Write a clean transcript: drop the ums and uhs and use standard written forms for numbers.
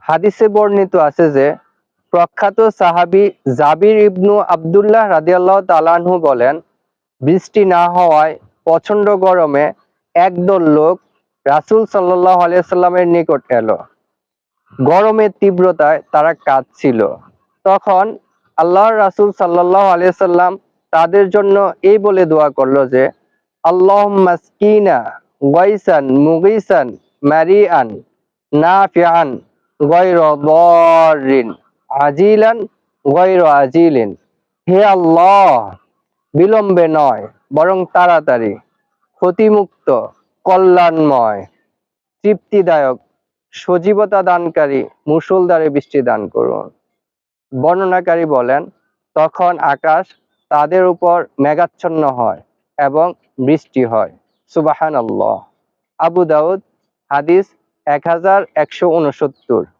হাদিসে বর্ণিত আছে যে প্রখ্যাত সাহাবী জাবির ইবনু আব্দুল্লাহ রাদিয়াল্লাহু তাআলা আনহু বলেন, বৃষ্টি না হওয়ায় প্রচন্ড গরমে একদল লোক রাসূল সাল্লাল্লাহু আলাইহি সাল্লামের নিকট এলো। গরমের তীব্রতায় তারা কাঁদছিল। তখন আল্লাহর রাসূল সাল্লাল্লাহু আলাইহি সাল্লাম তাদের জন্য এই বলে দোয়া করলো যে, আল্লাহুম্মা আসকিনা গায়সান মুগীসান মারিআন নাফিআন গায়রা দাররিন আজিলান গায়রা আজিলিন। হে আল্লাহ, বিলম্বে নয় বরং তাড়াতাড়ি, ক্ষতিমুক্ত, কল্যাণময়, তৃপ্তিদায়ক, সজীবতা দানকারী মুষলধারে বৃষ্টি দান করুন। বর্ণনাকারী বলেন, তখন আকাশ তাদের উপর মেঘাচ্ছন্ন হয় এবং বৃষ্টি হয়। সুবহানাল্লাহ। আবু দাউদ, হাদিস 1169।